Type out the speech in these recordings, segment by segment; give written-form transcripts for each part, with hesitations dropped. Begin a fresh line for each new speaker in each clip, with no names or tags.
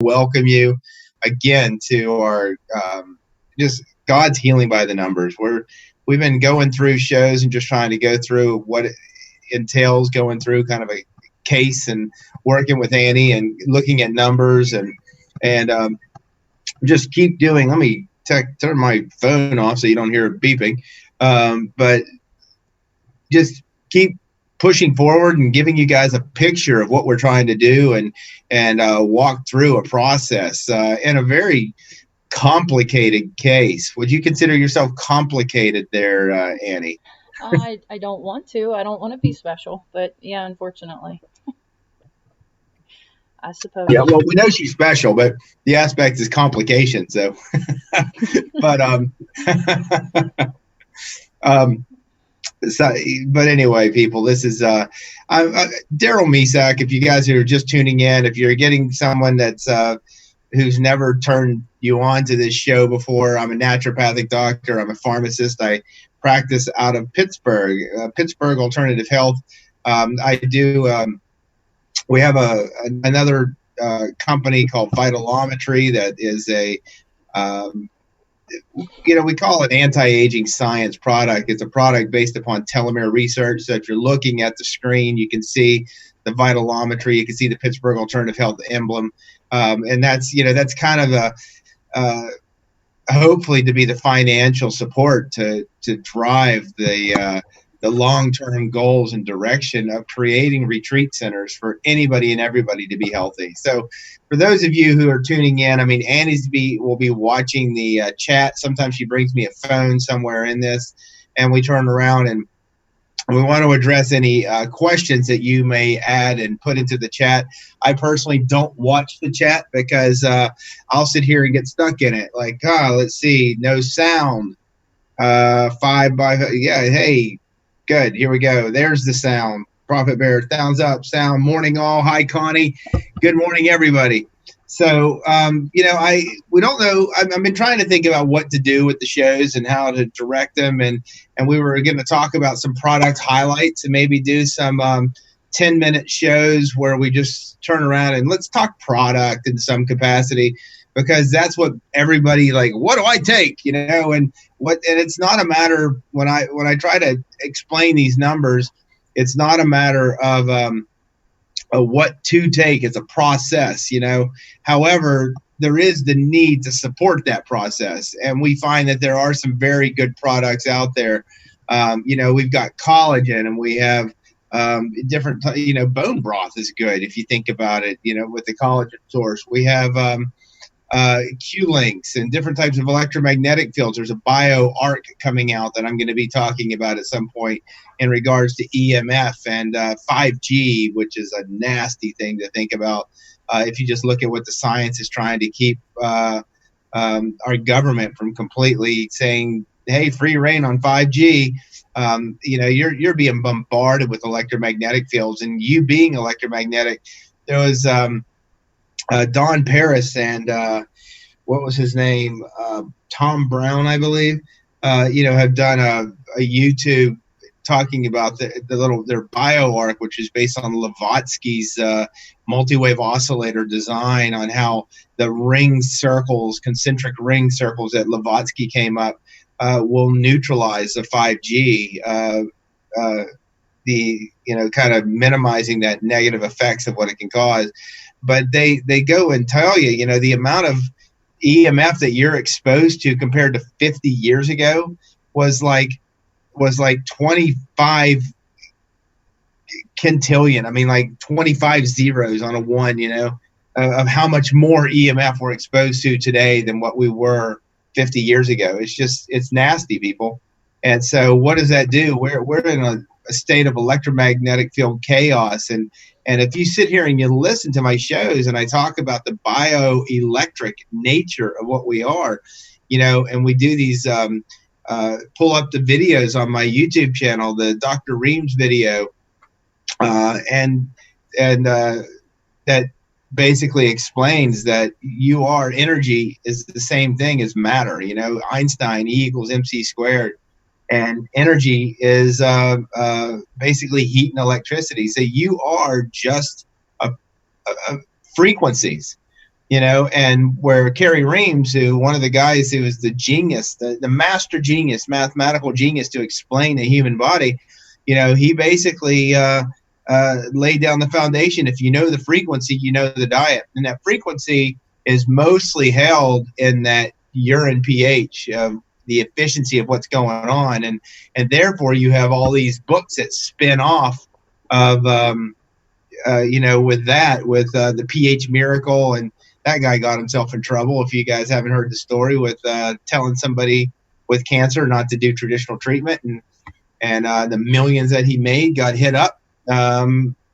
welcome you again to our just God's healing by the numbers. We've been going through shows and just trying to go through what it entails going through kind of a case and working with Annie and looking at numbers and just keep doing. Let me turn my phone off so you don't hear it beeping. But just keep pushing forward and giving you guys a picture of what we're trying to do and walk through a process in a very complicated case. Would you consider yourself complicated there, Annie?
I don't want to. I don't want to be special, but yeah, unfortunately. I suppose.
Yeah, well, we know she's special, but the aspect is complication. So, but but anyway, people, this is Darrell Misak. If you guys are just tuning in, if you're getting someone that's who's never turned you on to this show before, I'm a naturopathic doctor. I'm a pharmacist. I practice out of Pittsburgh, Pittsburgh Alternative Health. I do. We have another company called Vitalometry that is a, we call it anti-aging science product. It's a product based upon telomere research. So if you're looking at the screen, you can see the Vitalometry. You can see the Pittsburgh Alternative Health emblem. And that's kind of hopefully to be the financial support to drive the long-term goals and direction of creating retreat centers for anybody and everybody to be healthy. So for those of you who are tuning in, I mean, Annie's will be watching the chat. Sometimes she brings me a phone somewhere in this, and we turn around and we want to address any questions that you may add and put into the chat. I personally don't watch the chat because I'll sit here and get stuck in it. Like, let's see, no sound. 5 by, yeah, hey, good. Here we go. There's the sound. Prophet Bear, thumbs up, sound. Morning all. Hi, Connie. Good morning, everybody. So, we don't know. I've been trying to think about what to do with the shows and how to direct them. And we were going to talk about some product highlights and maybe do some 10-minute shows where we just turn around and let's talk product in some capacity, because that's what everybody like, what do I take? And it's not a matter when I try to explain these numbers, it's not a matter of what to take. It's a process, However, there is the need to support that process. And we find that there are some very good products out there. We've got collagen and we have different, bone broth is good if you think about it, with the collagen source. We have Q-links and different types of electromagnetic fields. There's a bio-arc coming out that I'm going to be talking about at some point in regards to EMF and 5G, which is a nasty thing to think about if you just look at what the science is trying to keep our government from completely saying, hey, free reign on 5G. You're being bombarded with electromagnetic fields, and you being electromagnetic. There was Don Paris and what was his name? Tom Brown, I believe, have done a YouTube talking about their BioArc, which is based on Lavotsky's multi-wave oscillator design, on how the concentric ring circles that Lavotsky came up will neutralize the 5G, kind of minimizing that negative effects of what it can cause. But they go and tell you, the amount of EMF that you're exposed to compared to 50 years ago was like 25 quintillion. I mean, like 25 zeros on a one, of how much more EMF we're exposed to today than what we were 50 years ago. It's nasty, people. And so what does that do? We're in a state of electromagnetic field chaos. And if you sit here and you listen to my shows and I talk about the bioelectric nature of what we are, and we do these, pull up the videos on my YouTube channel, the Dr. Reams video, and that basically explains that energy is the same thing as matter. Einstein, E = mc squared. And energy is basically heat and electricity. So you are just frequencies. and where Kerry Reams, one of the guys who was the genius, the master genius, mathematical genius to explain the human body, he basically laid down the foundation. If you know the frequency, you know the diet. And that frequency is mostly held in that urine pH, the efficiency of what's going on. And therefore, you have all these books that spin off of, with the pH miracle. And that guy got himself in trouble. If you guys haven't heard the story, with telling somebody with cancer not to do traditional treatment, and the millions that he made got hit up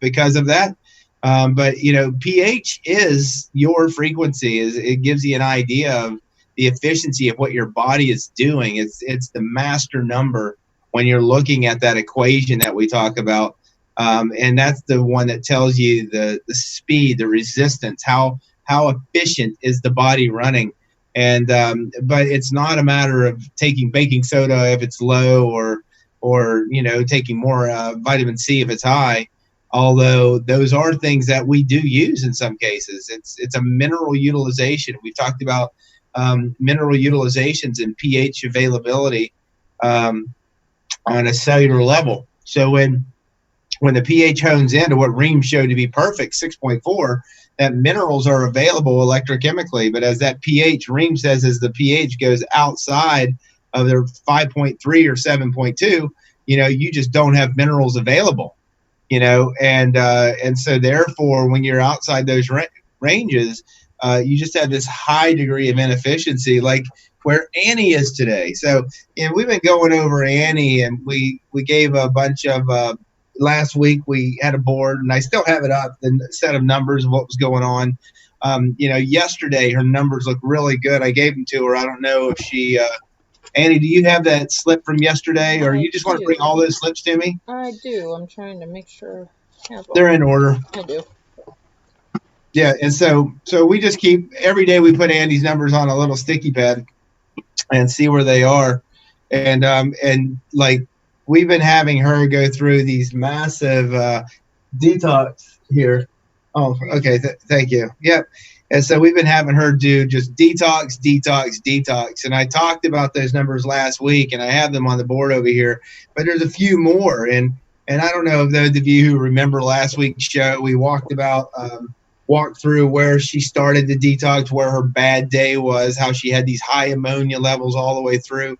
because of that. But pH is your frequency. It gives you an idea of the efficiency of what your body is doing. It's the master number when you're looking at that equation that we talk about. And that's the one that tells you the speed, the resistance, how efficient is the body running. And but it's not a matter of taking baking soda if it's low, or taking more vitamin C if it's high. Although those are things that we do use in some cases. It's a mineral utilization. We've talked about mineral utilizations and pH availability on a cellular level. So when the pH hones into what Reams showed to be perfect, 6.4, that minerals are available electrochemically. But as that pH, Reams says, as the pH goes outside of their 5.3 or 7.2, you just don't have minerals available, and so therefore, when you're outside those ranges, you just have this high degree of inefficiency, like where Annie is today. So, we've been going over Annie, and we gave a bunch of last week we had a board, and I still have it up, the set of numbers of what was going on. Yesterday her numbers look really good. I gave them to her. I don't know if she Annie, do you have that slip from yesterday, or you just want to bring all those slips to me?
I do. I'm trying to make sure
they're in order.
I do.
Yeah, and so we just keep, every day we put Andy's numbers on a little sticky pad and see where they are. And like, we've been having her go through these massive detox here. Oh, okay. Thank you. Yep. And so we've been having her do just detox. And I talked about those numbers last week, and I have them on the board over here, but there's a few more. And I don't know if those of you who remember last week's show, we walked through where she started the detox, where her bad day was, how she had these high ammonia levels all the way through,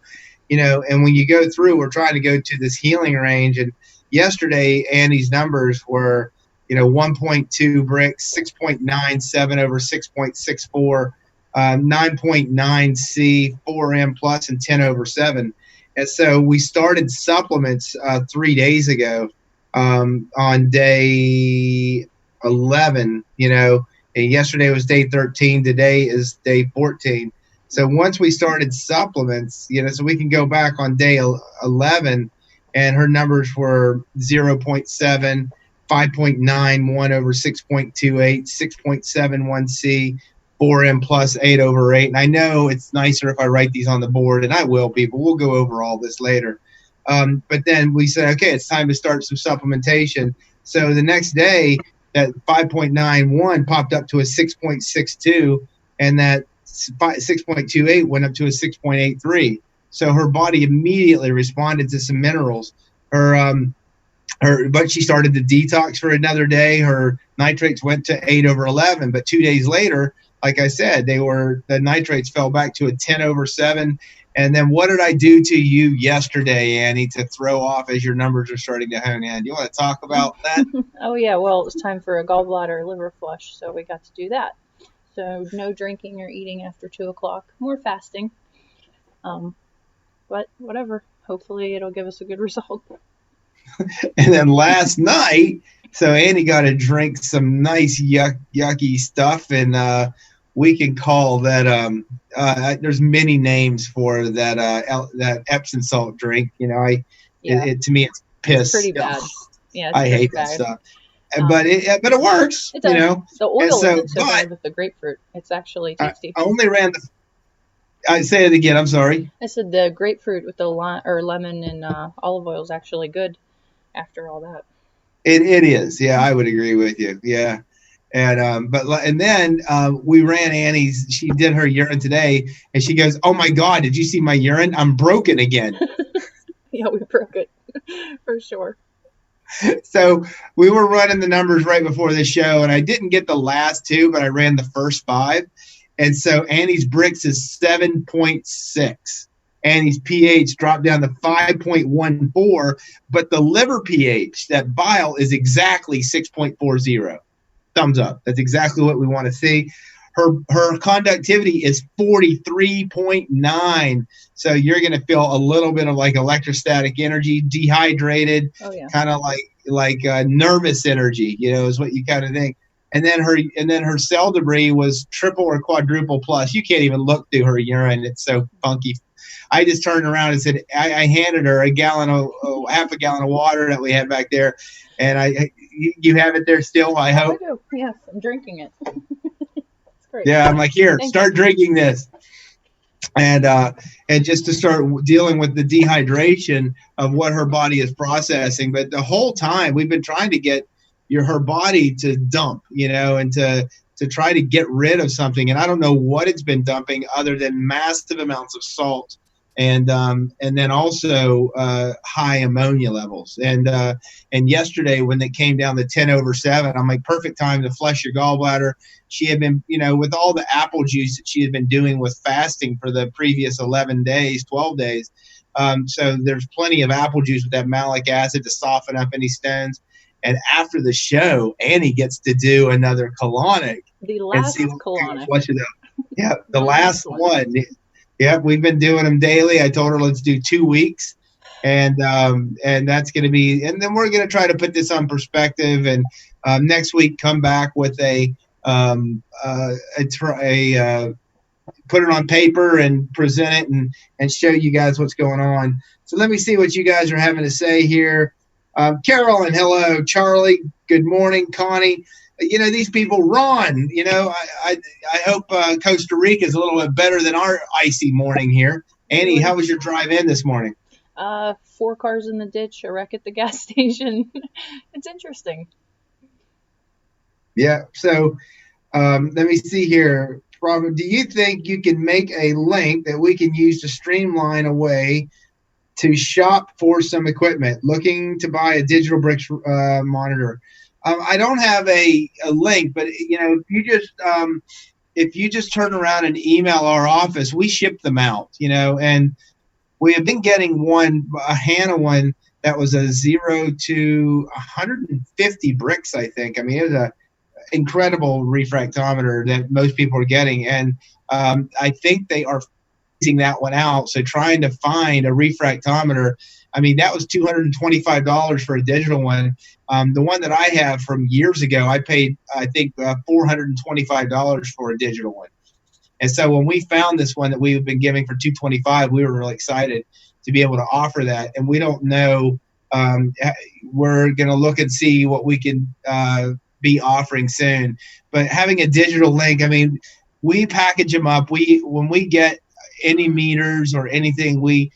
and when you go through, we're trying to go to this healing range. And yesterday, Annie's numbers were, 1.2 bricks, 6.97 over 6.64, 9.9 C, 4M plus, and 10 over 7. And so we started supplements 3 days ago on day 11, and yesterday was day 13. Today is day 14. So once we started supplements, so we can go back on day 11, and her numbers were 0.7, 5.91 over 6.28, 6.71 C, 4M plus, 8 over 8. And I know it's nicer if I write these on the board, and I will be, but we'll go over all this later. But then we said, okay, it's time to start some supplementation. So the next day, that 5.91 popped up to a 6.62, and that 6.28 went up to a 6.83. So her body immediately responded to some minerals. But she started the detox for another day. Her nitrates went to 8 over 11, but 2 days later, like I said, the nitrates fell back to a 10 over 7. And then what did I do to you yesterday, Annie, to throw off as your numbers are starting to hone in? Do you want to talk about that?
Oh, yeah. Well, it was time for a gallbladder liver flush, so we got to do that. So no drinking or eating after 2 o'clock. More fasting. But whatever. Hopefully it'll give us a good result.
And then last night, so Annie got to drink some nice yucky stuff, and we can call that there's many names for that Epsom salt drink. To me it's piss.
It's pretty bad. Yeah,
I hate that stuff. But it works.
It does. The oil isn't so bad with the grapefruit. It's actually tasty.
I only ran I say it again. I'm sorry.
I said the grapefruit with the lemon and olive oil is actually good after all that.
It is. Yeah, I would agree with you. Yeah. And then we ran Annie's. She did her urine today, and she goes, "Oh my God, did you see my urine? I'm broken again."
Yeah, we broke it for sure.
So we were running the numbers right before the show, and I didn't get the last two, but I ran the first five. And so Annie's Brix is 7.6. Annie's pH dropped down to 5.14, but the liver pH, that bile, is exactly 6.40. Thumbs up. That's exactly what we want to see. Her conductivity is 43.9. So you're going to feel a little bit of like electrostatic energy, dehydrated, kind of like nervous energy, is what you kind of think. And then her cell debris was triple or quadruple plus. You can't even look through her urine. It's so funky. I just turned around and said, I handed her half a gallon of water that we had back there. And you have it there still, I hope?
I do. Yes, I'm drinking it. That's great.
Yeah, I'm like, here, start drinking this. And just to start dealing with the dehydration of what her body is processing. But the whole time we've been trying to get her body to dump, and to try to get rid of something. And I don't know what it's been dumping other than massive amounts of salt and then also high ammonia levels. And yesterday when it came down to 10/7, I'm like, perfect time to flush your gallbladder. She had been, with all the apple juice that she had been doing with fasting for the previous 11 days, 12 days. So there's plenty of apple juice with that malic acid to soften up any stones. And after the show, Annie gets to do another colonic.
The last colonic.
Yeah, the last one. Yeah, we've been doing them daily. I told her let's do 2 weeks, and that's going to be. And then we're going to try to put this on perspective. And next week, come back with put it on paper and present it and show you guys what's going on. So let me see what you guys are having to say here. Carolyn, hello. Charlie, good morning. Connie, these people, Ron, I hope Costa Rica is a little bit better than our icy morning here. Annie, how was your drive in this morning?
4 cars in the ditch, a wreck at the gas station. It's interesting.
Yeah. So let me see here. Robert, do you think you can make a link that we can use to streamline a way to shop for some equipment, looking to buy a digital Brix monitor? I don't have a link, but if you just turn around and email our office, we ship them out, and we have been getting a Hannah one that was a 0 to 150 Brix, I think. I mean, it was a incredible refractometer that most people are getting, and I think they are phasing that one out. So trying to find a refractometer, I mean, that was $225 for a digital one. The one that I have from years ago, I paid, I think, $425 for a digital one. And so when we found this one that we've been giving for $225, we were really excited to be able to offer that. And we don't know, we're going to look and see what we can be offering soon. But having a digital link, I mean, we package them up. When we get any meters or anything, we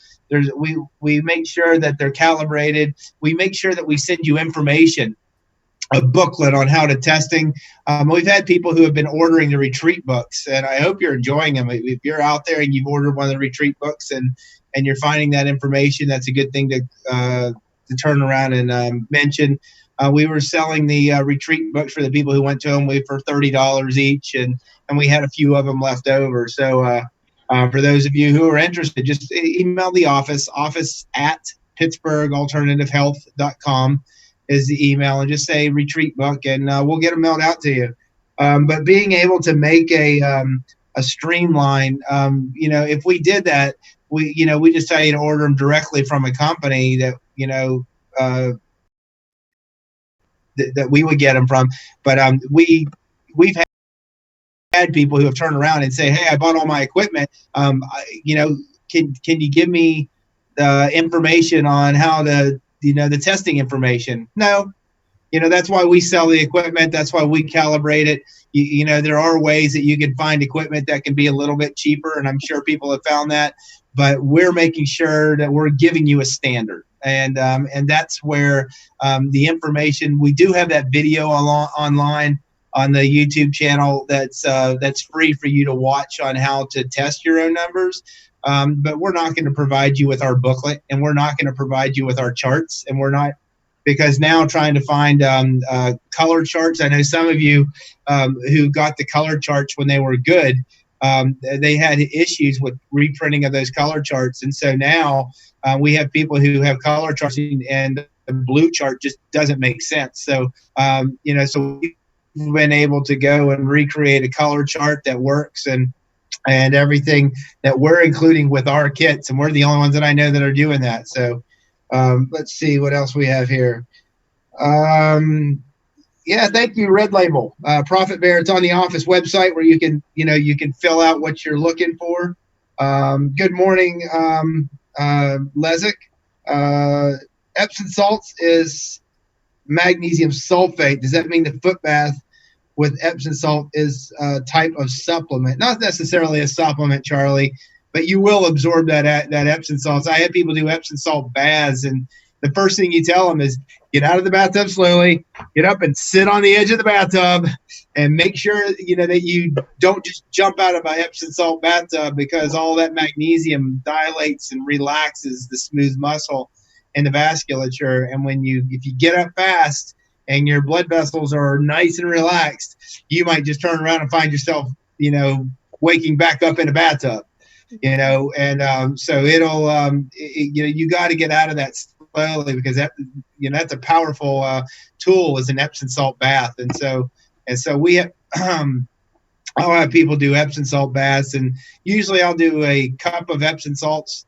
make sure that they're calibrated. We make sure that we send you information, a booklet on how to testing. We've had people who have been ordering the retreat books, and I hope you're enjoying them. If you're out there and you've ordered one of the retreat books and you're finding that information, that's a good thing to turn around and mention. We were selling the retreat books for the people who went to them for $30 each, and we had a few of them left over. So for those of you who are interested, just email the office at PittsburghAlternativeHealth.com is the email, and just say retreat book, and we'll get them mailed out to you. But being able to make a streamline, if we did that, we just tell you to order them directly from a company that that we would get them from. But we've had people who have turned around and say, hey, I bought all my equipment. Can you give me the information on how the testing information? No. That's why we sell the equipment. That's why we calibrate it. There are ways that you can find equipment that can be a little bit cheaper, and I'm sure people have found that. But we're making sure that we're giving you a standard. And that's where the information, we do have that video online on the YouTube channel that's free for you to watch on how to test your own numbers. But we're not going to provide you with our booklet, and we're not going to provide you with our charts, and we're not, because now trying to find color charts. I know some of you who got the color charts when they were good, they had issues with reprinting of those color charts. And so now we have people who have color charts, and the blue chart just doesn't make sense. So, so we've been able to go and recreate a color chart that works, and everything that we're including with our kits. And we're the only ones that I know that are doing that. So let's see what else we have here. Yeah, thank you, Red Label. Profit Bear, it's on the office website where you can fill out what you're looking for. Good morning, Lezik. Epsom salts is magnesium sulfate. Does that mean the foot bath with Epsom salt is a type of supplement? Not necessarily a supplement, Charlie, but you will absorb that Epsom salts. I had people do Epsom salt baths, and the first thing you tell them is get out of the bathtub slowly, get up and sit on the edge of the bathtub, and make sure that you don't just jump out of an Epsom salt bathtub, because all that magnesium dilates and relaxes the smooth muscle and the vasculature. And if you get up fast and your blood vessels are nice and relaxed, you might just turn around and find yourself, waking back up in a bathtub, and so it'll, you got to get out of that slowly, because that's a powerful tool, is an Epsom salt bath. And so we have, I'll have people do Epsom salt baths, and usually I'll do a cup of Epsom salts,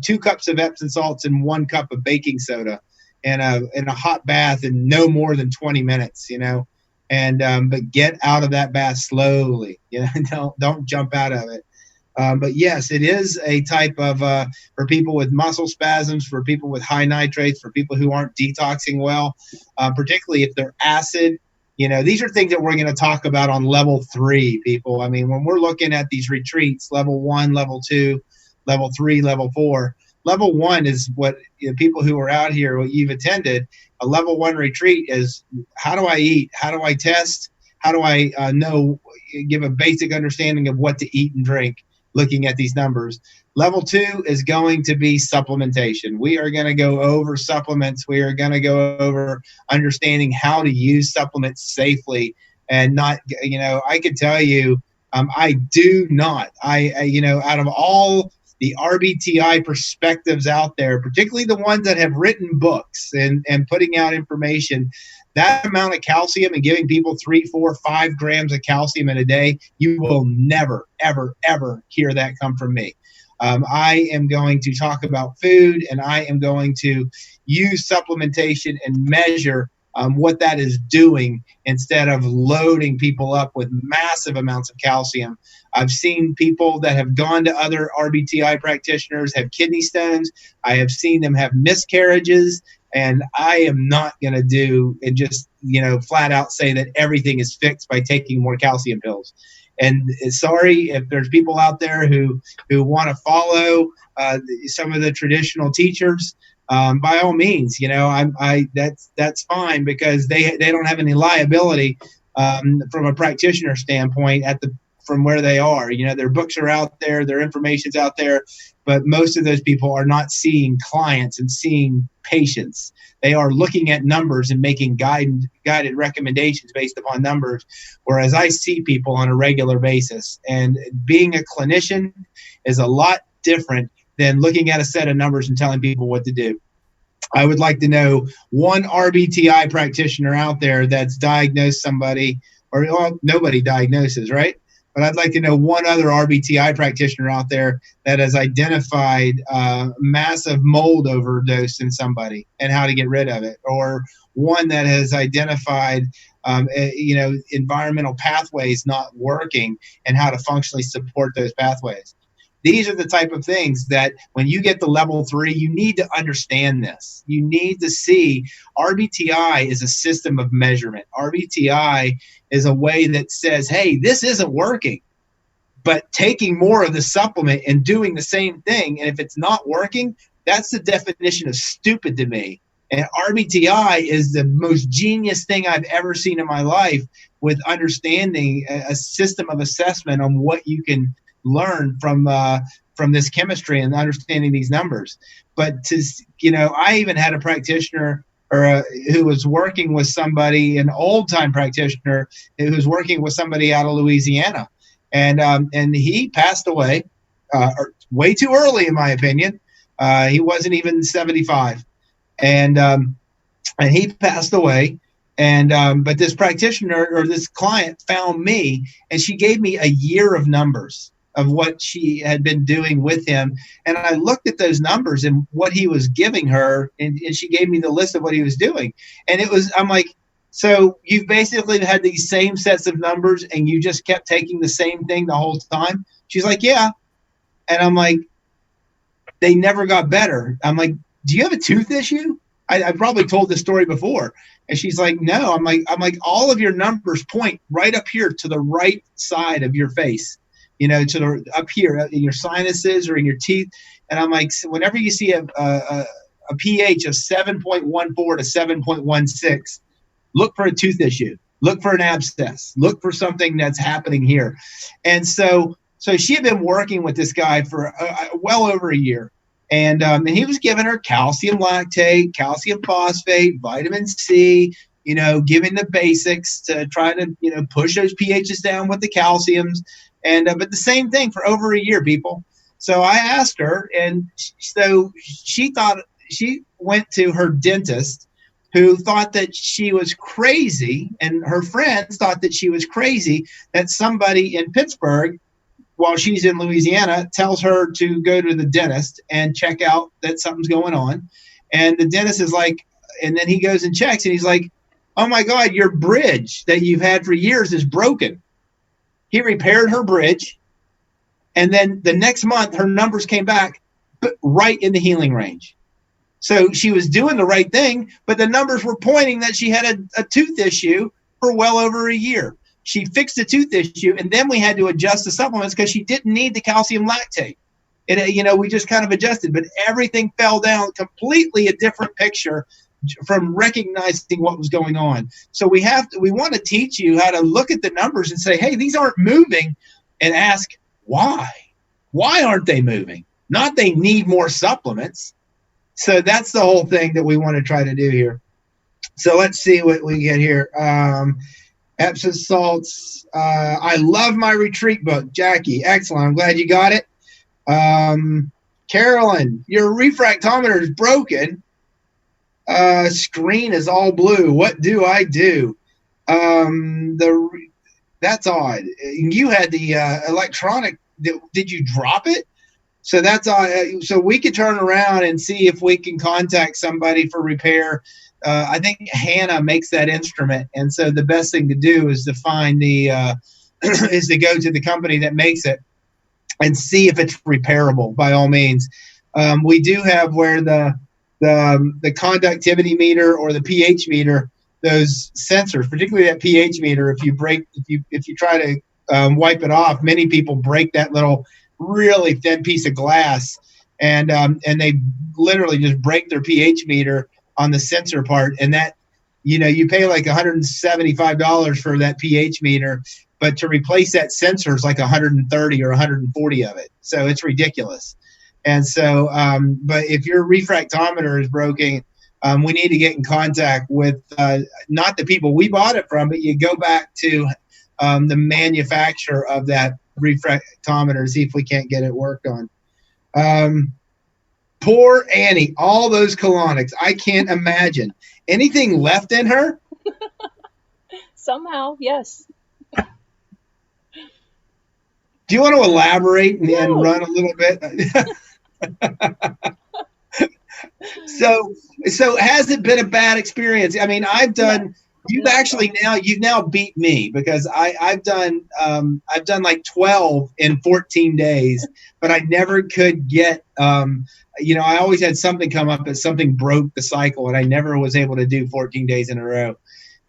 2 cups of Epsom salts and 1 cup of baking soda, in a hot bath in no more than 20 minutes, and but get out of that bath slowly, don't jump out of it. But yes, it is a type of for people with muscle spasms, for people with high nitrates, for people who aren't detoxing well, particularly if they're acid. These are things that we're going to talk about on level 3, people. I mean, when we're looking at these retreats, level 1, level 2, level 3, level 4. Level 1 is what people who are out here, what you've attended. A level 1 retreat is, how do I eat? How do I test? How do I give a basic understanding of what to eat and drink, looking at these numbers. Level 2 is going to be supplementation. We are going to go over supplements. We are going to go over understanding how to use supplements safely, and not, I can tell you, I do not, out of all the RBTI perspectives out there, particularly the ones that have written books and putting out information, that amount of calcium and giving people 3, 4, 5 grams of calcium in a day, you will never, ever, ever hear that come from me. I am going to talk about food, and I am going to use supplementation and measure what that is doing, instead of loading people up with massive amounts of calcium. I've seen people that have gone to other RBTI practitioners have kidney stones. I have seen them have miscarriages. And I am not going to do and just, flat out say that everything is fixed by taking more calcium pills. And sorry if there's people out there who want to follow some of the traditional teachers. By all means, that's fine, because they don't have any liability from a practitioner standpoint from where they are. Their books are out there, their information's out there, but most of those people are not seeing clients and seeing patients. They are looking at numbers and making guided recommendations based upon numbers, whereas I see people on a regular basis. And being a clinician is a lot different than looking at a set of numbers and telling people what to do. I would like to know one RBTI practitioner out there that's diagnosed somebody, or nobody diagnoses, right? But I'd like to know one other RBTI practitioner out there that has identified massive mold overdose in somebody and how to get rid of it, or one that has identified environmental pathways not working and how to functionally support those pathways. These are the type of things that when you get to level 3, you need to understand this. You need to see RBTI is a system of measurement. RBTI is a way that says, hey, this isn't working, but taking more of the supplement and doing the same thing. And if it's not working, that's the definition of stupid to me. And RBTI is the most genius thing I've ever seen in my life, with understanding a system of assessment on what you can learn from this chemistry and understanding these numbers. But I even had a practitioner who was working with somebody, an old time practitioner who was working with somebody out of Louisiana, and he passed away way too early, in my opinion. He wasn't even 75, and he passed away. And but this practitioner, or this client, found me, and she gave me a year of numbers of what she had been doing with him. And I looked at those numbers and what he was giving her, and she gave me the list of what he was doing. And I'm like, so you've basically had these same sets of numbers and you just kept taking the same thing the whole time? She's like, yeah. And I'm like, they never got better. I'm like, do you have a tooth issue? I probably told this story before. And she's like, no. I'm like, all of your numbers point right up here to the right side of your face, up here in your sinuses or in your teeth. And I'm like, so whenever you see a pH of 7.14 to 7.16, look for a tooth issue, look for an abscess, look for something that's happening here. And so she had been working with this guy for well over a year. And he was giving her calcium lactate, calcium phosphate, vitamin C, giving the basics to try to, push those pHs down with the calciums. And but the same thing for over a year, people. So I asked her, and so she went to her dentist, who thought that she was crazy, and her friends thought that she was crazy, that somebody in Pittsburgh, while she's in Louisiana, tells her to go to the dentist and check out that something's going on. And the dentist is like, and then he goes and checks, and he's like, oh my God, your bridge that you've had for years is broken. He repaired her bridge. And then the next month, her numbers came back right in the healing range. So she was doing the right thing, but the numbers were pointing that she had a tooth issue for well over a year. She fixed the tooth issue, and then we had to adjust the supplements because she didn't need the calcium lactate. We just kind of adjusted, but everything fell down completely a different picture from recognizing what was going on. So we want to teach you how to look at the numbers and say, hey, these aren't moving, and ask why. Why aren't they moving? Not they need more supplements. So that's the whole thing that we want to try to do here. So let's see what we get here. Epsom salts. I love my retreat book, Jackie. Excellent. I'm glad you got it. Carolyn, your refractometer is broken. Screen is all blue. What do I do? That's odd. You had the electronic. Did you drop it? So that's so we could turn around and see if we can contact somebody for repair. I think Hannah makes that instrument, and so the best thing to do is to find is to go to the company that makes it and see if it's repairable. By all means, we do have where the conductivity meter or the pH meter, those sensors, particularly that pH meter, if you try to wipe it off, many people break that little really thin piece of glass, and they literally just break their pH meter on the sensor part, and that you pay like $175 for that pH meter, but to replace that sensor is like 130 or 140 of it. So it's ridiculous. And so, but if your refractometer is broken, we need to get in contact with not the people we bought it from, but you go back to the manufacturer of that refractometer, see if we can't get it worked on. Poor Annie, all those colonics. I can't imagine. Anything left in her?
Somehow, yes.
Do you want to elaborate and run a little bit? So has it been a bad experience? I mean, I've done. You've now beat me, because I've done like 12 in 14 days, but I never could get. I always had something come up that something broke the cycle, and I never was able to do 14 days in a row.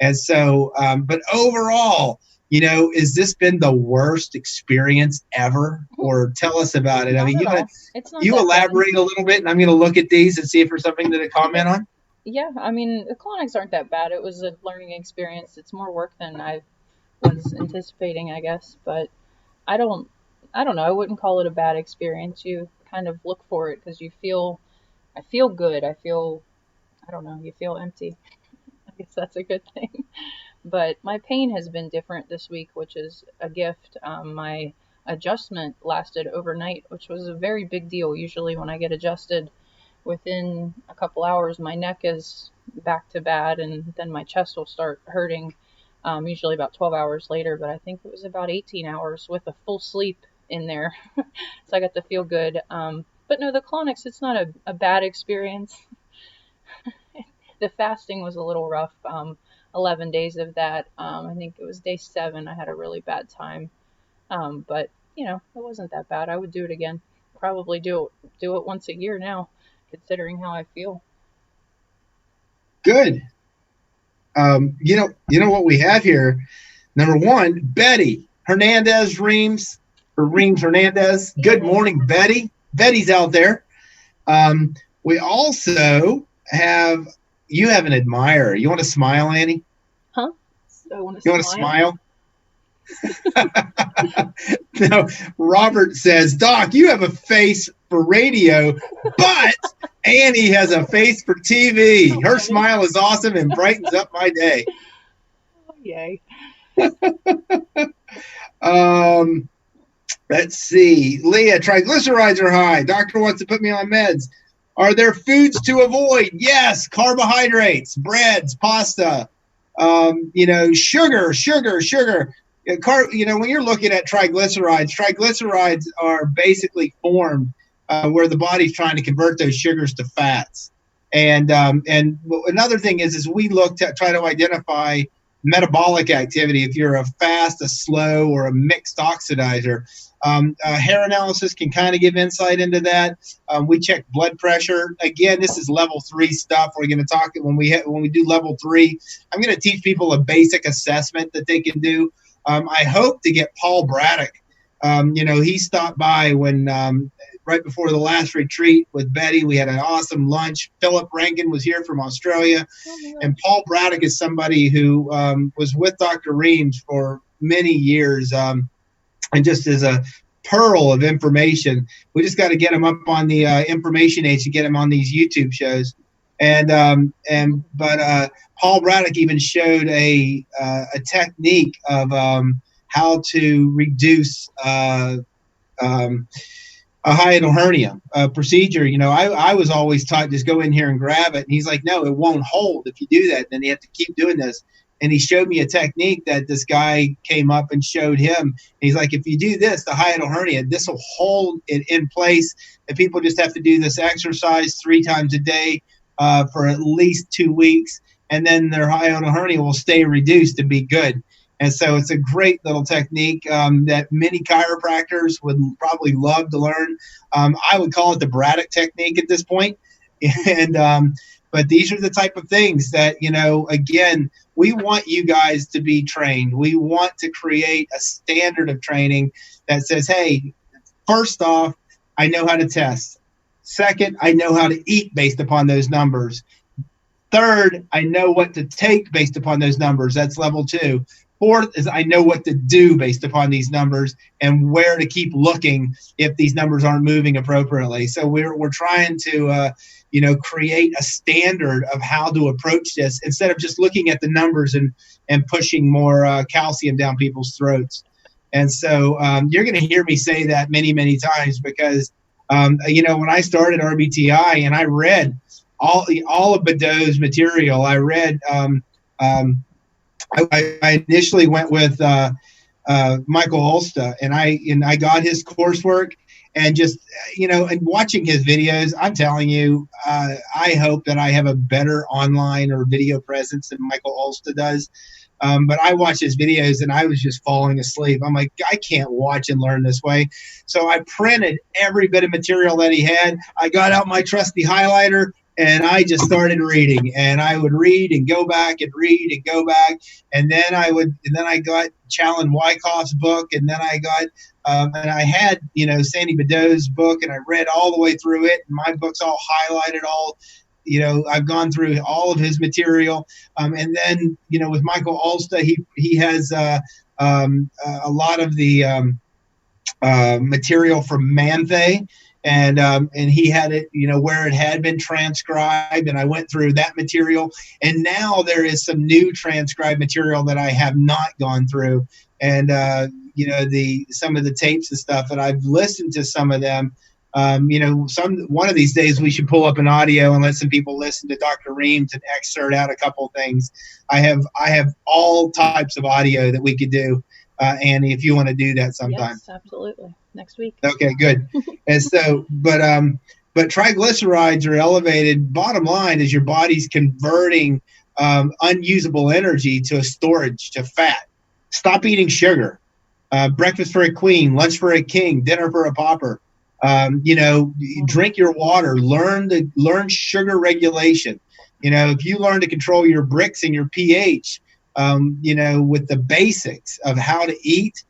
And so, but overall, has this been the worst experience ever? Or tell us about it. I mean, you elaborate a little bit, and I'm going to look at these and see if there's something to comment on.
Yeah, I mean, the colonics aren't that bad. It was a learning experience. It's more work than I was anticipating, I guess, but I don't I don't know. I wouldn't call it a bad experience. You kind of look for it because I feel good. I don't know, you feel empty. I guess that's a good thing. But my pain has been different this week, which is a gift. My adjustment lasted overnight, which was a very big deal. Usually, when I get adjusted within a couple hours, my neck is back to bad, and then my chest will start hurting, usually about 12 hours later. But I think it was about 18 hours with a full sleep in there. So I got to feel good. But no, the colonics, it's not a bad experience. The fasting was a little rough. 11 days of that. I think it was day 7. I had a really bad time. But it wasn't that bad. I would do it again. Probably do it once a year now, considering how I feel.
Good. You know what we have here. Number one, Betty Hernandez Reams or Reams Hernandez. Good morning, Betty. Betty's out there. We also have an admirer. You want to smile, Annie?
Huh? I want
You want to smile? No, Robert says, Doc, you have a face for radio, but Annie has a face for TV. Her smile is awesome and brightens up my day.
Oh, yay.
Let's see. Leah, triglycerides are high. Doctor wants to put me on meds. Are there foods to avoid? Yes, carbohydrates, breads, pasta, sugar. When you're looking at triglycerides are basically formed where the body's trying to convert those sugars to fats. And another thing is we look to try to identify metabolic activity. If you're a fast, a slow, or a mixed oxidizer, hair analysis can kind of give insight into that. We check blood pressure. Again, this is level 3 stuff. We're going to talk when we do level 3. I'm going to teach people a basic assessment that they can do. I hope to get Paul Braddock. He stopped by when right before the last retreat with Betty. We had an awesome lunch. Philip Rankin was here from Australia. And Paul Braddock is somebody who was with Dr. Reams for many years and just is a pearl of information. We just got to get him up on the information age to get him on these YouTube shows. But Paul Braddock even showed a technique of how to reduce a hiatal hernia procedure. I was always taught just go in here and grab it. And he's like, no, it won't hold if you do that. Then you have to keep doing this. And he showed me a technique that this guy came up and showed him. And he's like, if you do this, the hiatal hernia, this will hold it in place. And people just have to do this exercise 3 times a day for at least 2 weeks. And then their hiatal hernia will stay reduced and be good. And so it's a great little technique that many chiropractors would probably love to learn. I would call it the Braddock technique at this point. But these are the type of things that, again, we want you guys to be trained. We want to create a standard of training that says, hey, first off, I know how to test. Second, I know how to eat based upon those numbers. Third, I know what to take based upon those numbers. That's level 2. Fourth is I know what to do based upon these numbers and where to keep looking if these numbers aren't moving appropriately. So we're trying to create a standard of how to approach this instead of just looking at the numbers and pushing more calcium down people's throats. And so you're going to hear me say that many, many times because when I started RBTI and I read all of Badeau's material, I read. I initially went with Michael Ulsta, and I got his coursework, and just and watching his videos, I'm telling you, I hope that I have a better online or video presence than Michael Ulsta does. But I watched his videos, and I was just falling asleep. I'm like, I can't watch and learn this way. So I printed every bit of material that he had. I got out my trusty highlighter, and I just started reading, and I would read and go back and read and go back. And then I got Challen Wyckoff's book. And then I got, and I had, Sandy Badeau's book, and I read all the way through it. And my book's all highlighted, all I've gone through all of his material. And then, with Michael Alsta, he has a lot of the material from Manthe, and he had it, where it had been transcribed, and I went through that material, and now there is some new transcribed material that I have not gone through, and some of the tapes and stuff, and I've listened to some of them. One of these days we should pull up an audio and let some people listen to Dr. Reams and excerpt out a couple things. I have all types of audio that we could do. Annie, if you want to do that sometime.
Yes, absolutely. Next week.
Okay, good. And so, but triglycerides are elevated. Bottom line is your body's converting unusable energy to a storage, to fat. Stop eating sugar. Breakfast for a queen, lunch for a king, dinner for a pauper. Drink your water. Learn sugar regulation. If you learn to control your Brix and your pH, with the basics of how to eat,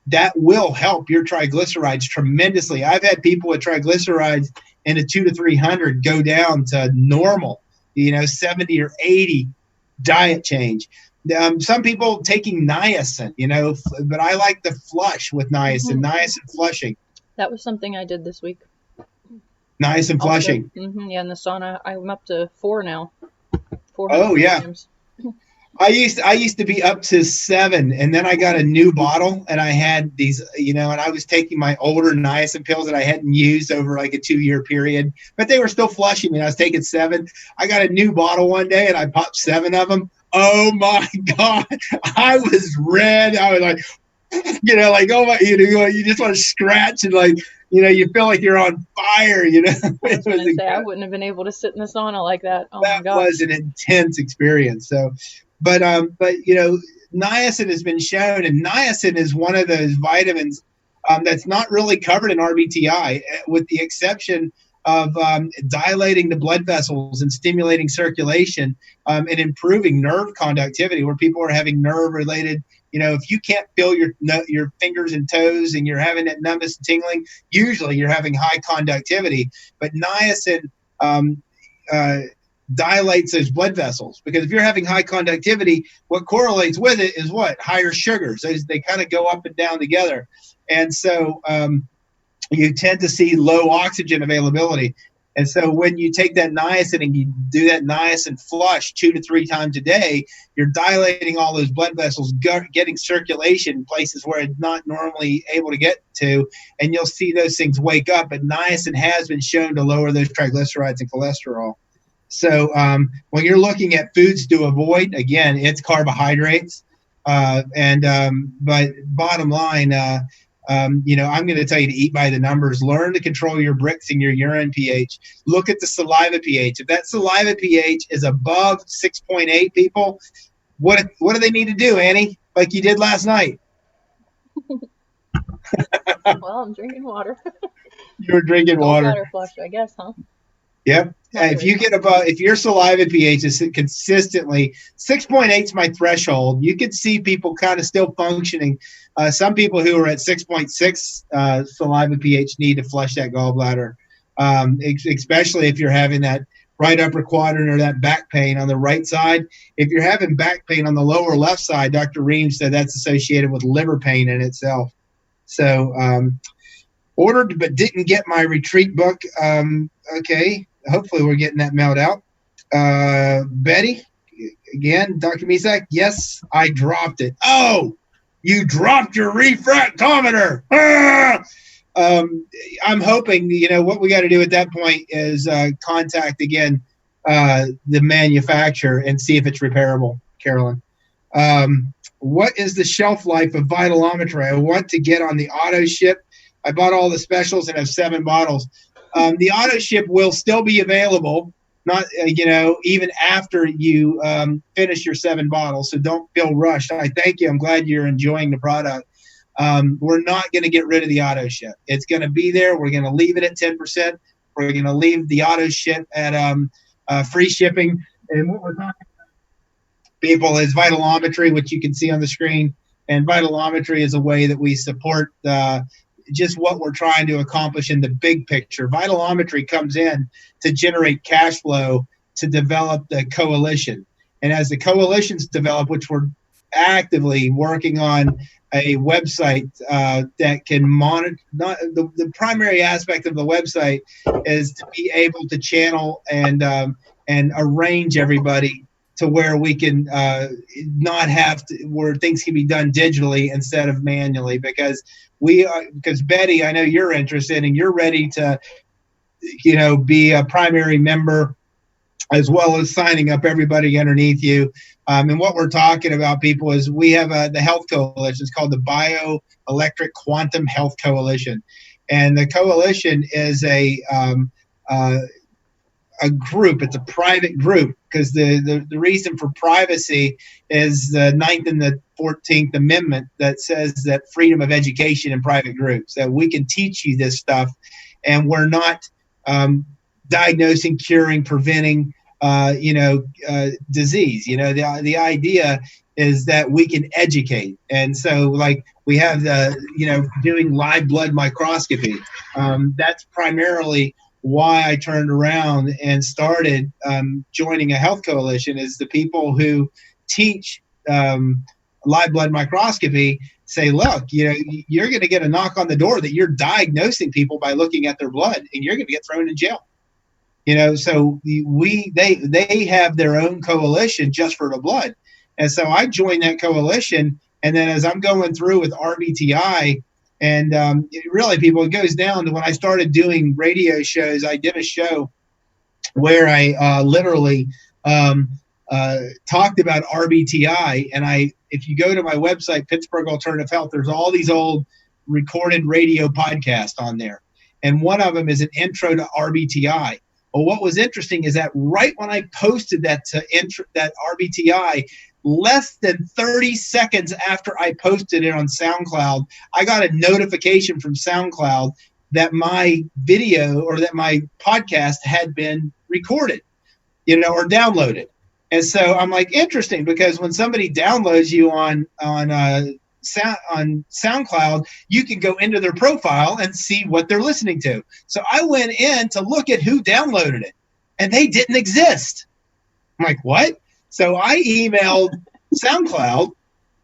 that will help your triglycerides tremendously. I've had people with triglycerides in a 200 to 300 go down to normal, 70 or 80 diet change. Some people taking niacin, but I like the flush with niacin, niacin flushing.
That was something I did this week.
Niacin flushing.
Yeah, in the sauna, I'm up to 4 now. 400
oh, yeah.
milligrams.
I used to be up to 7, and then I got a new bottle, and I had these, and I was taking my older niacin pills that I hadn't used over like a 2-year period, but they were still flushing me. I was taking 7. I got a new bottle one day, and I popped 7 of them. Oh my God. I was red. I was like, oh my, you just want to scratch and you feel like you're on fire,
I was going to say, I wouldn't have been able to sit in the sauna like that. Oh my God.
That was an intense experience. So, but niacin has been shown, and niacin is one of those vitamins that's not really covered in RBTI, with the exception of dilating the blood vessels and stimulating circulation and improving nerve conductivity, where people are having nerve-related, if you can't feel your fingers and toes and you're having that numbness and tingling, usually you're having high conductivity. But niacin dilates those blood vessels, because if you're having high conductivity, what correlates with it is what? Higher sugars. They kind of go up and down together. And so you tend to see low oxygen availability. And so when you take that niacin and you do that niacin flush 2 to 3 times a day, you're dilating all those blood vessels, getting circulation in places where it's not normally able to get to, and you'll see those things wake up. But niacin has been shown to lower those triglycerides and cholesterol. So when you're looking at foods to avoid, again, it's carbohydrates. But bottom line, I'm going to tell you to eat by the numbers. Learn to control your Brix and your urine pH. Look at the saliva pH. If that saliva pH is above 6.8, people, what do they need to do, Annie? Like you did last night.
Well, I'm drinking water.
You were drinking water.
Gallbladder flush, I guess, huh?
Yep. If your saliva pH is consistently 6.8 is my threshold, you could see people kind of still functioning. Some people who are at 6.6 saliva pH need to flush that gallbladder, especially if you're having that right upper quadrant or that back pain on the right side. If you're having back pain on the lower left side, Dr. Reams said that's associated with liver pain in itself. So ordered but didn't get my retreat book. Okay. Hopefully we're getting that mailed out. Betty, again, Dr. Misak, yes, I dropped it. Oh, you dropped your refractometer. Ah! I'm hoping, what we got to do at that point is contact again the manufacturer and see if it's repairable, Carolyn. What is the shelf life of Vitalometry? I want to get on the auto ship. I bought all the specials and have 7 bottles. The auto ship will still be available, not even after you finish your 7 bottles. So don't feel rushed. I thank you. I'm glad you're enjoying the product. We're not going to get rid of the auto ship. It's going to be there. We're going to leave it at 10%. We're going to leave the auto ship at free shipping. And what we're talking about, people, is Vitalometry, which you can see on the screen. And Vitalometry is a way that we support just what we're trying to accomplish in the big picture. Vitalometry comes in to generate cash flow to develop the coalition. And as the coalitions develop, which we're actively working on a website that can monitor, the primary aspect of the website is to be able to channel and arrange everybody to where we can not have to, where things can be done digitally instead of manually, because Betty, I know you're interested and you're ready to, be a primary member, as well as signing up everybody underneath you. And what we're talking about, people, is we have the health coalition. It's called the Bioelectric Quantum Health Coalition. And the coalition is a group. It's a private group, because the reason for privacy is the 9th and the 14th Amendment that says that freedom of education in private groups, that we can teach you this stuff, and we're not diagnosing, curing, preventing disease. The idea is that we can educate. And so, like, we have doing live blood microscopy. That's primarily why I turned around and started joining a health coalition, is the people who teach live blood microscopy say, look, you're going to get a knock on the door that you're diagnosing people by looking at their blood, and you're going to get thrown in jail. So they have their own coalition just for the blood. And so I joined that coalition. And then as I'm going through with RBTI, and really, people, it goes down to when I started doing radio shows. I did a show where I literally talked about RBTI. And if you go to my website, Pittsburgh Alternative Health, there's all these old recorded radio podcasts on there. And one of them is an intro to RBTI. Well, what was interesting is that right when I posted that RBTI, less than 30 seconds after I posted it on SoundCloud, I got a notification from SoundCloud that my video or that my podcast had been recorded, or downloaded. And so I'm like, interesting, because when somebody downloads you on SoundCloud, you can go into their profile and see what they're listening to. So I went in to look at who downloaded it, and they didn't exist. I'm like, what? So I emailed SoundCloud,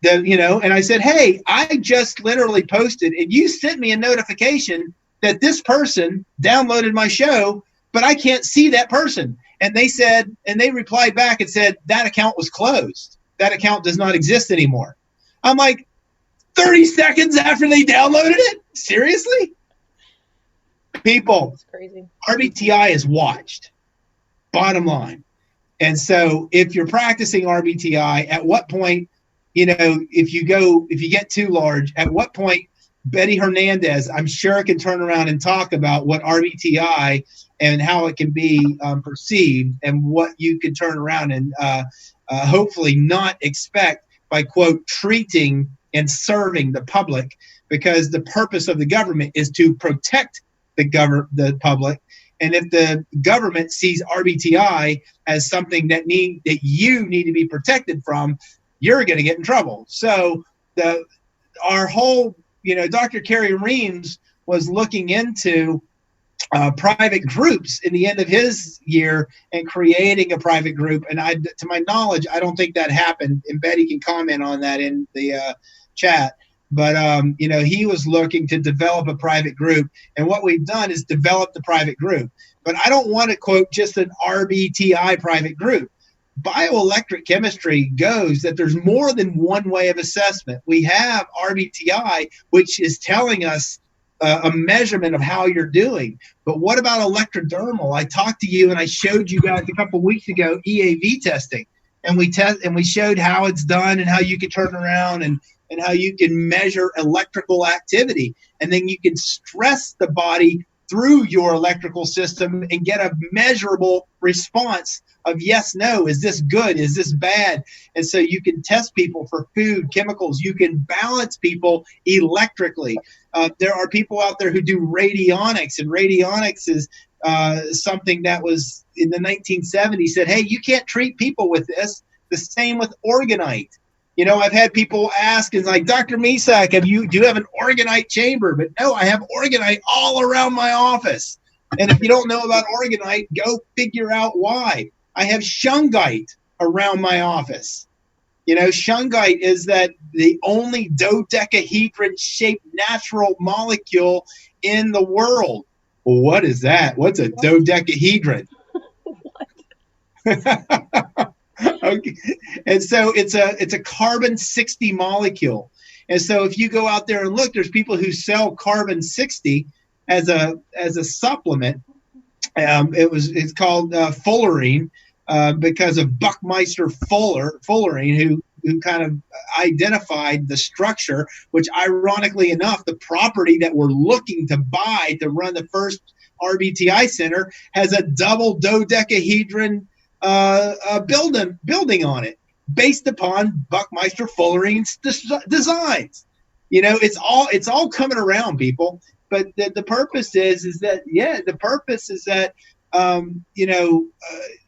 and I said, hey, I just literally posted, and you sent me a notification that this person downloaded my show, but I can't see that person. And they replied back and said, that account was closed. That account does not exist anymore. I'm like, 30 seconds after they downloaded it? Seriously? People,
that's crazy.
RBTI is watched, bottom line. And so if you're practicing RBTI, at what point, if you get too large, at what point Betty Hernandez, I'm sure, can turn around and talk about what RBTI and how it can be perceived, and what you can turn around and hopefully not expect by, quote, treating and serving the public, because the purpose of the government is to protect the public. And if the government sees RBTI as something that you need to be protected from, you're going to get in trouble. So our whole, Dr. Kerry Reams was looking into private groups in the end of his year and creating a private group. And to my knowledge, I don't think that happened. And Betty can comment on that in the chat. But, he was looking to develop a private group. And what we've done is develop the private group. But I don't want to quote just an RBTI private group. Bioelectric chemistry goes that there's more than one way of assessment. We have RBTI, which is telling us a measurement of how you're doing. But what about electrodermal? I talked to you and I showed you guys a couple of weeks ago EAV testing. And we showed how it's done and how you can turn around and how you can measure electrical activity. And then you can stress the body through your electrical system and get a measurable response of yes, no, is this good? Is this bad? And so you can test people for food, chemicals. You can balance people electrically. There are people out there who do radionics, and radionics is something that was in the 1970s said, hey, you can't treat people with this. The same with orgonite. I've had people ask, and like, Dr. Misak, do you have an orgonite chamber? But no, I have orgonite all around my office. And if you don't know about orgonite, go figure out why. I have shungite around my office. You know, shungite is the only dodecahedron-shaped natural molecule in the world. Well, what is that? What's a dodecahedron? Okay. And so it's a carbon-60 molecule. And so if you go out there and look, there's people who sell carbon-60 as a supplement. It's called fullerene because of Buckminster Fullerene, who kind of identified the structure, which ironically enough, the property that we're looking to buy to run the first RBTI center has a double dodecahedron building on it, based upon Buckminster Fullerene's designs. You know, it's all coming around, people. But the purpose is that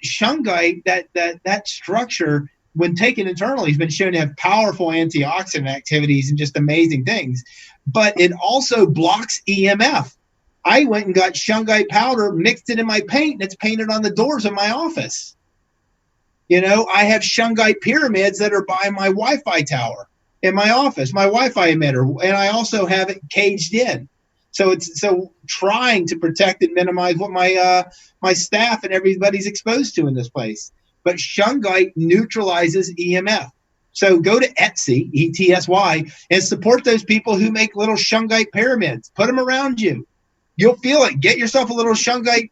shungite, that structure, when taken internally, has been shown to have powerful antioxidant activities and just amazing things. But it also blocks EMF. I went and got shungite powder, mixed it in my paint, and it's painted on the doors of my office. You know, I have shungite pyramids that are by my Wi-Fi tower in my office, my Wi-Fi emitter, and I also have it caged in. So it's trying to protect and minimize what my staff and everybody's exposed to in this place. But shungite neutralizes EMF. So go to Etsy, ETSY, and support those people who make little shungite pyramids. Put them around you. You'll feel it. Get yourself a little shungite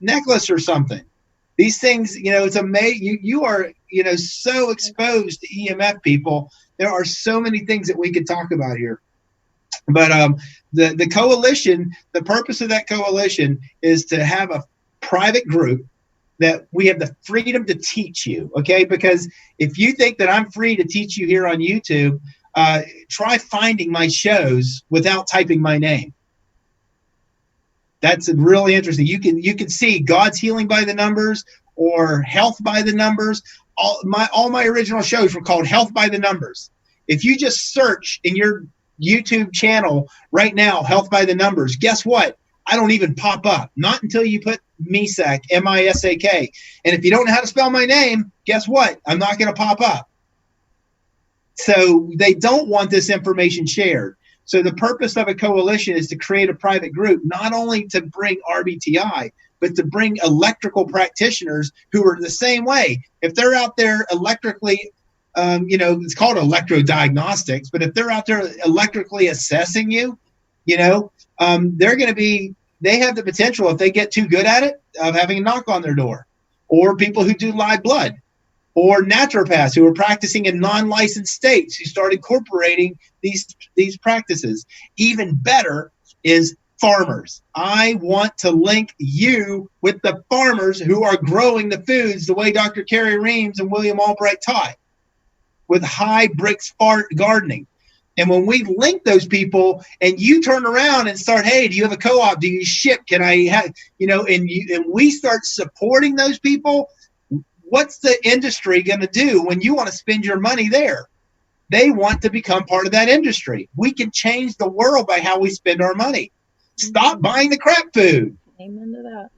necklace or something. These things, you know, it's amazing. You are, you know, so exposed to EMF, people. There are so many things that we could talk about here. But the coalition, the purpose of that coalition is to have a private group that we have the freedom to teach you, okay? Because if you think that I'm free to teach you here on YouTube, try finding my shows without typing my name. That's really interesting. You can see God's Healing by the Numbers or Health by the Numbers. All my original shows were called Health by the Numbers. If you just search in your YouTube channel right now, Health by the Numbers, guess what? I don't even pop up. Not until you put Misak, M-I-S-A-K. And if you don't know how to spell my name, guess what? I'm not going to pop up. So they don't want this information shared. So the purpose of a coalition is to create a private group, not only to bring RBTI, but to bring electrical practitioners who are the same way. If they're out there electrically, it's called electrodiagnostics, but if they're out there electrically assessing you, they're going to be, they have the potential, if they get too good at it, of having a knock on their door. Or people who do live blood. Or naturopaths who are practicing in non-licensed states who start incorporating these practices. Even better is farmers. I want to link you with the farmers who are growing the foods the way Dr. Carrie Reams and William Albright taught, with high bricks gardening. And when we link those people and you turn around and start, hey, do you have a co-op? Do you ship? Can I have, and we start supporting those people, what's the industry going to do when you want to spend your money there? They want to become part of that industry. We can change the world by how we spend our money. Stop buying the crap food.
Amen to that.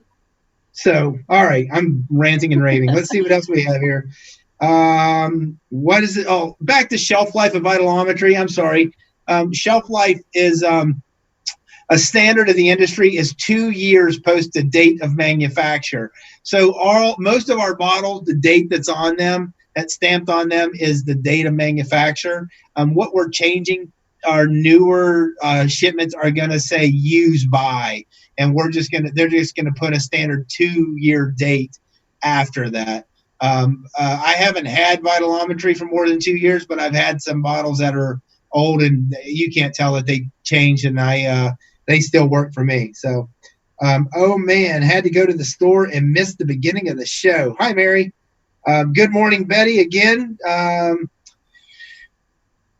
So, all right, I'm ranting and raving. Let's see what else we have here. What is it? Oh, back to shelf life of vitalometry. I'm sorry. Shelf life is a standard of the industry is 2 years post the date of manufacture. So most of our bottles, the date that's on them, that's stamped on them, is the date of manufacture. What we're changing, our newer shipments are going to say use by, and they're just gonna put a standard 2-year date after that. I haven't had vitalometry for more than 2 years, but I've had some bottles that are old and you can't tell that they changed, and they still work for me. So, oh man, had to go to the store and missed the beginning of the show. Hi, Mary. Good morning, Betty. Again,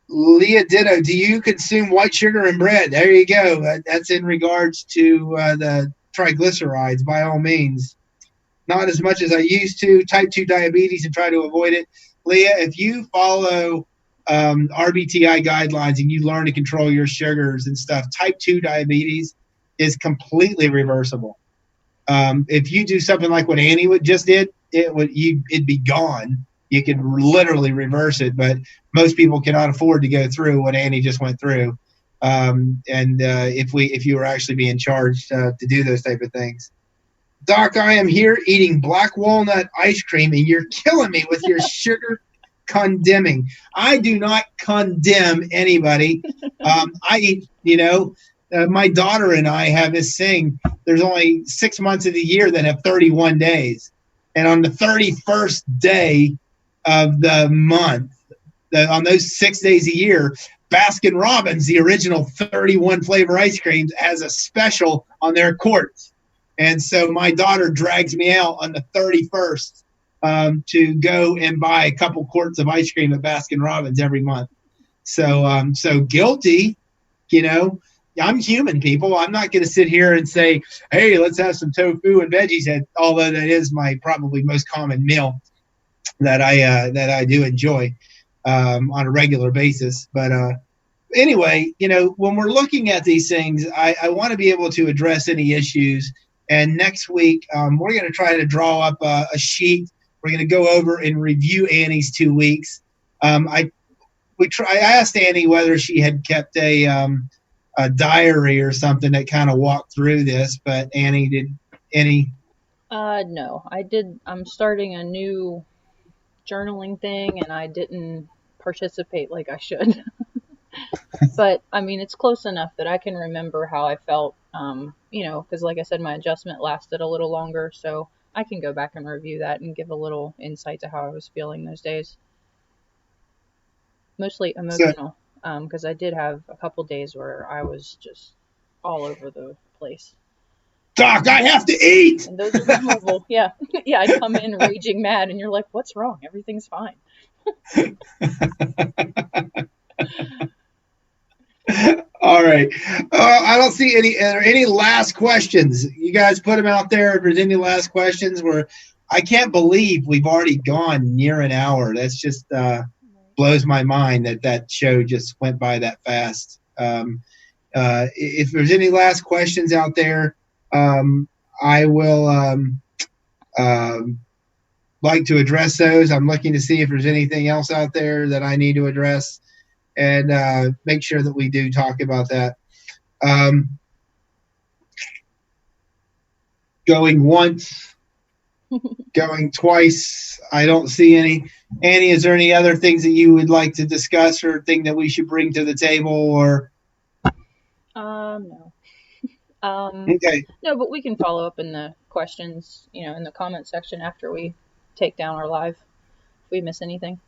Leah Ditto, do you consume white sugar and bread? There you go. That's in regards to the triglycerides, by all means. Not as much as I used to. Type 2 diabetes and try to avoid it. Leah, if you follow RBTI guidelines and you learn to control your sugars and stuff, type 2 diabetes is completely reversible. If you do something like what Annie just did, it'd be gone. You could literally reverse it, but most people cannot afford to go through what Annie just went through. If you were actually being charged to do those type of things. Doc, I am here eating black walnut ice cream, and you're killing me with your sugar condemning. I do not condemn anybody. I eat, my daughter and I have this thing. There's only 6 months of the year that have 31 days. And on the 31st day of the month, on those 6 days a year, Baskin Robbins, the original 31 flavor ice creams, has a special on their quarts. And so my daughter drags me out on the 31st to go and buy a couple quarts of ice cream at Baskin Robbins every month. So guilty, I'm human, people. I'm not going to sit here and say, hey, let's have some tofu and veggies, although that is my probably most common meal that I do enjoy on a regular basis. But anyway, when we're looking at these things, I want to be able to address any issues. And next week, we're going to try to draw up a sheet. We're going to go over and review Annie's 2 weeks. I asked Annie whether she had kept a diary or something that kind of walked through this, but Annie, did any?
No, I did. I'm starting a new journaling thing, and I didn't participate like I should. But I mean, it's close enough that I can remember how I felt. Because like I said, my adjustment lasted a little longer, so I can go back and review that and give a little insight to how I was feeling those days. Mostly emotional, because I did have a couple days where I was just all over the place.
Doc, I have to eat!
And those are memorable. Yeah. Yeah, I'd come in raging mad, and you're like, what's wrong? Everything's fine.
All right. I don't see any last questions. You guys put them out there. If there's any last questions, I can't believe we've already gone near an hour. That's just blows my mind that show just went by that fast. If there's any last questions out there, I will like to address those. I'm looking to see if there's anything else out there that I need to address, and make sure that we do talk about that. Going once, going twice. I don't see any. Annie, is there any other things that you would like to discuss or thing that we should bring to the table? Or
no.
Okay.
No, but we can follow up in the questions, in the comment section after we take down our live. If we miss anything.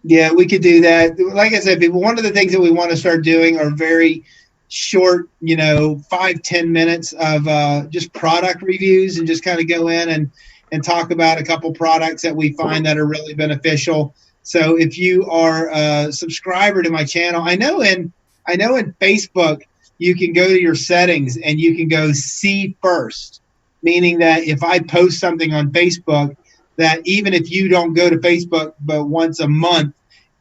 Yeah, we could do that. Like I said, people, one of the things that we want to start doing are very short, 5-10 minutes of just product reviews, and just kind of go in and talk about a couple products that we find that are really beneficial. So if you are a subscriber to my channel, I know in Facebook, you can go to your settings and you can go see first, meaning that if I post something on Facebook, that even if you don't go to Facebook but once a month,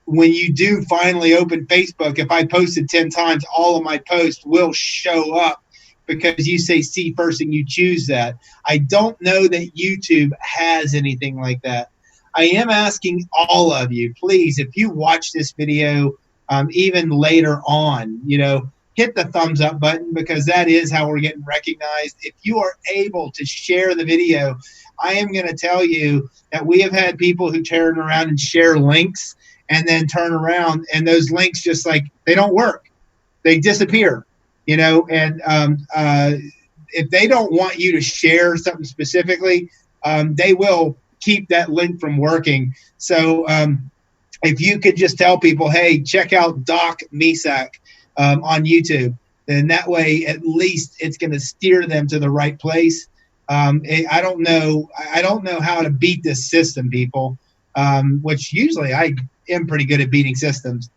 when you do finally open Facebook, if I posted 10 times, all of my posts will show up because you say see first and you choose that. I don't know that YouTube has anything like that. I am asking all of you, please, if you watch this video even later on, hit the thumbs up button, because that is how we're getting recognized. If you are able to share the video, I am going to tell you that we have had people who turn around and share links and then turn around and those links just they don't work. They disappear, and if they don't want you to share something specifically, they will keep that link from working. So if you could just tell people, hey, check out Doc Misak on YouTube, then that way at least it's going to steer them to the right place. I don't know how to beat this system, people, which usually I am pretty good at beating systems.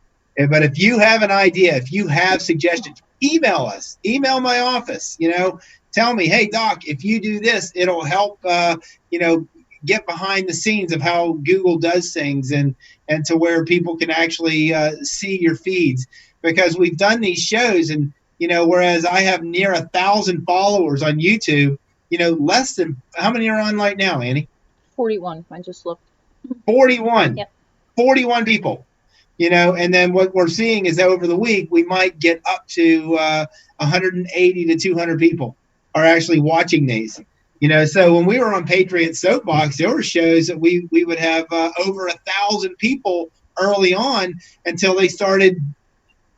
But if you have an idea, if you have suggestions, email us, email my office, tell me, hey, Doc, if you do this, it'll help, get behind the scenes of how Google does things and to where people can actually see your feeds. Because we've done these shows and, whereas I have near 1,000 followers on YouTube, less than, how many are on right now, Annie?
41. I just looked.
41.
Yep.
41 people. And then what we're seeing is that over the week, we might get up to 180 to 200 people are actually watching these. So when we were on Patriot Soapbox, there were shows that we would have over 1,000 people early on until they started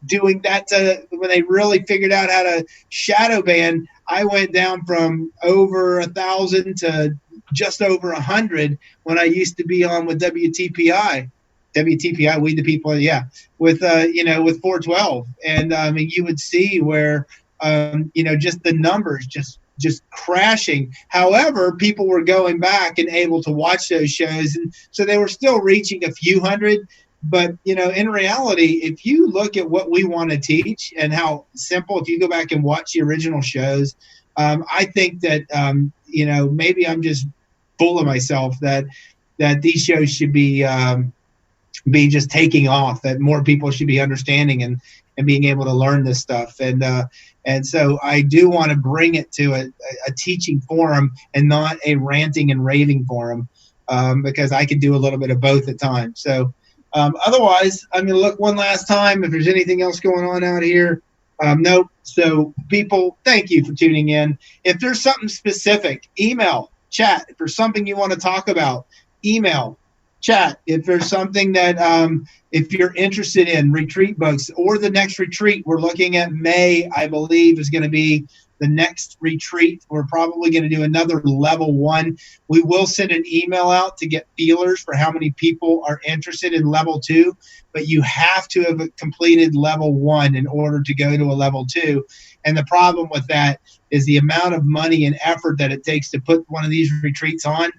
doing that when they really figured out how to shadow ban. I went down from over 1,000 to just over 100 when I used to be on with WTPI, We the People, with with 412, and you would see where just the numbers just crashing. However, people were going back and able to watch those shows, and so they were still reaching a few hundred. But in reality, if you look at what we want to teach and how simple, if you go back and watch the original shows, I think that maybe I'm just full of myself that these shows should be just taking off, that more people should be understanding and being able to learn this stuff. And so I do want to bring it to a teaching forum and not a ranting and raving forum, because I could do a little bit of both at times. So otherwise, I'm going to look one last time if there's anything else going on out here. Nope. So people, thank you for tuning in. If there's something specific, email, chat. If there's something you want to talk about, email, chat. If there's something that if you're interested in retreat books or the next retreat, we're looking at May, I believe, is going to be the next retreat. We're probably going to do another level 1. We will send an email out to get feelers for how many people are interested in level 2, but you have to have completed level 1 in order to go to a level 2. And the problem with that is the amount of money and effort that it takes to put one of these retreats on.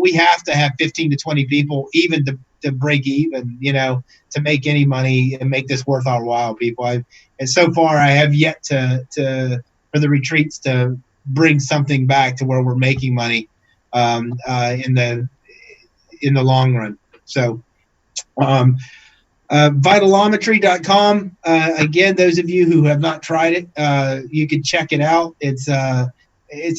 We have to have 15 to 20 people even to break even, to make any money and make this worth our while, people. And so far, I have yet to for the retreats to bring something back to where we're making money in the long run. So vitalometry.com. Again, those of you who have not tried it, you can check it out. It's an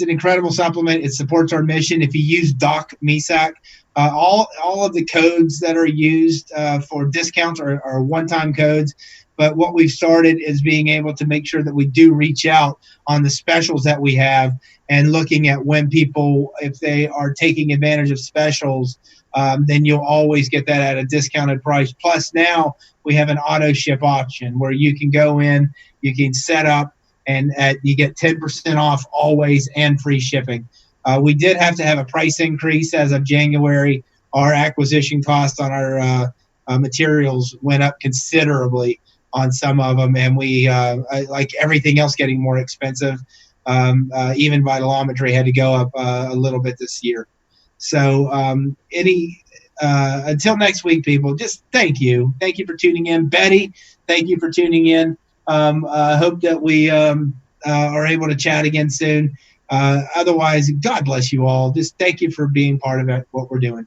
incredible supplement. It supports our mission. If you use Doc Misak, all of the codes that are used for discounts are one-time codes. But what we've started is being able to make sure that we do reach out on the specials that we have and looking at when people, if they are taking advantage of specials, then you'll always get that at a discounted price. Plus now we have an auto ship option where you can go in, you can set up, and you get 10% off always and free shipping. We did have to have a price increase as of January. Our acquisition cost on our materials went up considerably on some of them, and we, like everything else getting more expensive, even Vitalometry had to go up a little bit this year. So until next week, people, just thank you. Thank you for tuning in. Betty, thank you for tuning in. I hope that we are able to chat again soon. Otherwise, God bless you all. Just thank you for being part of what we're doing.